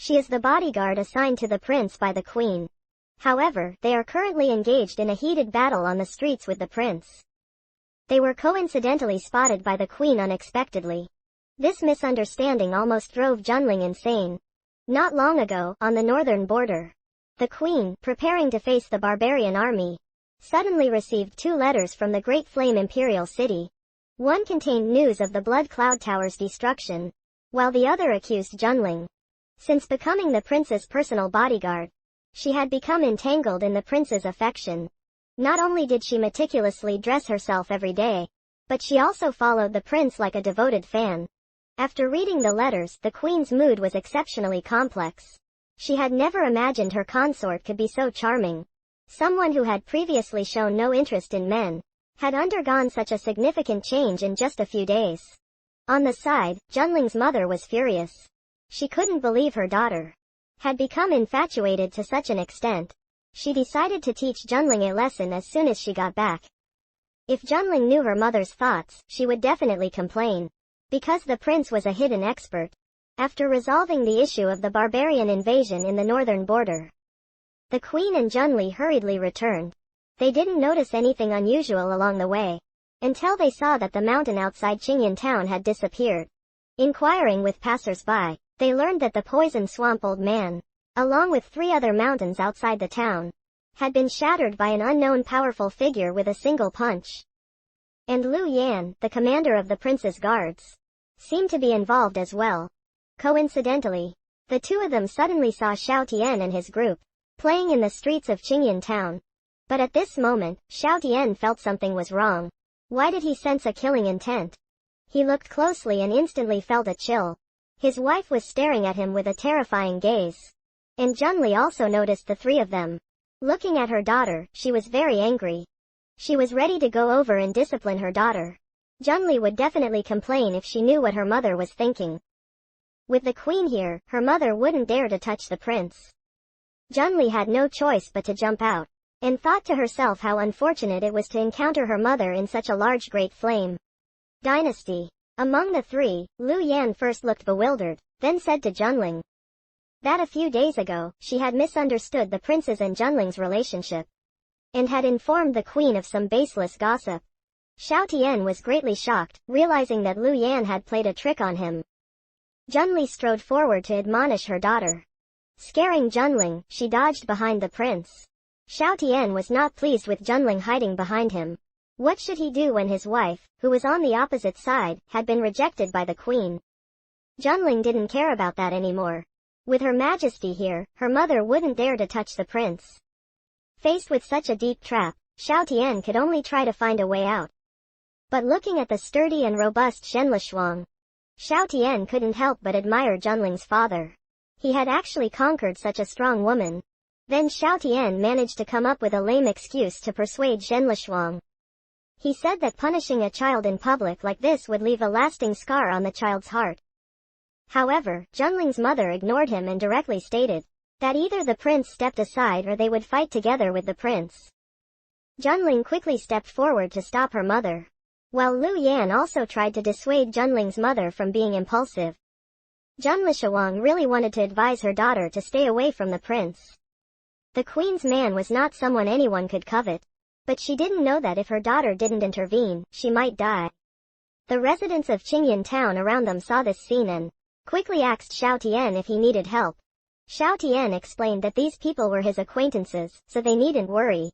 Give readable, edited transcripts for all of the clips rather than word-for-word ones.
She is the bodyguard assigned to the prince by the queen. However, they are currently engaged in a heated battle on the streets with the prince. They were coincidentally spotted by the queen unexpectedly. This misunderstanding almost drove Junling insane. Not long ago, on the northern border, the queen, preparing to face the barbarian army, suddenly received 2 letters from the Great Flame Imperial City. One contained news of the Blood Cloud Tower's destruction, while the other accused Junling. Since becoming the prince's personal bodyguard, she had become entangled in the prince's affection. Not only did she meticulously dress herself every day, but she also followed the prince like a devoted fan. After reading the letters, the queen's mood was exceptionally complex. She had never imagined her consort could be so charming. Someone who had previously shown no interest in men had undergone such a significant change in just a few days. On the side, Junling's mother was furious. She couldn't believe her daughter had become infatuated to such an extent. She decided to teach Junling a lesson as soon as she got back. If Junling knew her mother's thoughts, she would definitely complain. Because the prince was a hidden expert. After resolving the issue of the barbarian invasion in the northern border, the queen and Junli hurriedly returned. They didn't notice anything unusual along the way, until they saw that the mountain outside Qingyan town had disappeared. Inquiring with passers-by, they learned that the poison swamp old man, along with 3 other mountains outside the town, had been shattered by an unknown powerful figure with a single punch. And Lu Yan, the commander of the prince's guards, seemed to be involved as well. Coincidentally, the 2 of them suddenly saw Xiao Tian and his group playing in the streets of Qingyan town. But at this moment, Xiao Tian felt something was wrong. Why did he sense a killing intent? He looked closely and instantly felt a chill. His wife was staring at him with a terrifying gaze. And Junli also noticed the 3 of them. Looking at her daughter, she was very angry. She was ready to go over and discipline her daughter. Junli would definitely complain if she knew what her mother was thinking. With the queen here, her mother wouldn't dare to touch the prince. Junli had no choice but to jump out, and thought to herself how unfortunate it was to encounter her mother in such a large great flame. Dynasty. Among the 3, Lu Yan first looked bewildered, then said to Junling that a few days ago, she had misunderstood the prince's and Junling's relationship, and had informed the queen of some baseless gossip. Xiao Tian was greatly shocked, realizing that Lu Yan had played a trick on him. Junli strode forward to admonish her daughter. Scaring Junling, she dodged behind the prince. Xiao Tian was not pleased with Junling hiding behind him. What should he do when his wife, who was on the opposite side, had been rejected by the queen? Junling didn't care about that anymore. With her majesty here, her mother wouldn't dare to touch the prince. Faced with such a deep trap, Xiao Tian could only try to find a way out. But looking at the sturdy and robust Shen Lishuang, Xiao Tian couldn't help but admire Junling's father. He had actually conquered such a strong woman. Then Xiao Tian managed to come up with a lame excuse to persuade Shen Lishuang. He said that punishing a child in public like this would leave a lasting scar on the child's heart. However, Junling's mother ignored him and directly stated that either the prince stepped aside or they would fight together with the prince. Junling quickly stepped forward to stop her mother, while Lu Yan also tried to dissuade Junling's mother from being impulsive. Jun Lishuang really wanted to advise her daughter to stay away from the prince. The queen's man was not someone anyone could covet, but she didn't know that if her daughter didn't intervene, she might die. The residents of Qingyan town around them saw this scene and quickly asked Xiao Tian if he needed help. Xiao Tian explained that these people were his acquaintances, so they needn't worry.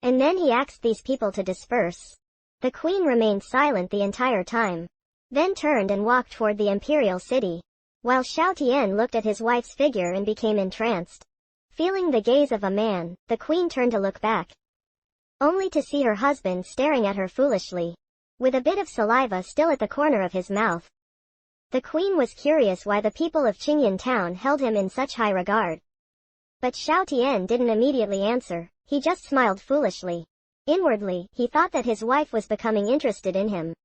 And then he asked these people to disperse. The queen remained silent the entire time, then turned and walked toward the imperial city, while Xiao Tian looked at his wife's figure and became entranced. Feeling the gaze of a man, the queen turned to look back, only to see her husband staring at her foolishly, with a bit of saliva still at the corner of his mouth. The queen was curious why the people of Qingyan town held him in such high regard. But Xiao Tian didn't immediately answer, he just smiled foolishly. Inwardly, he thought that his wife was becoming interested in him,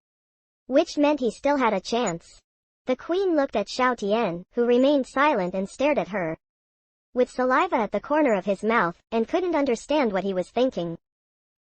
which meant he still had a chance. The queen looked at Xiao Tian, who remained silent and stared at her, with saliva at the corner of his mouth, and couldn't understand what he was thinking.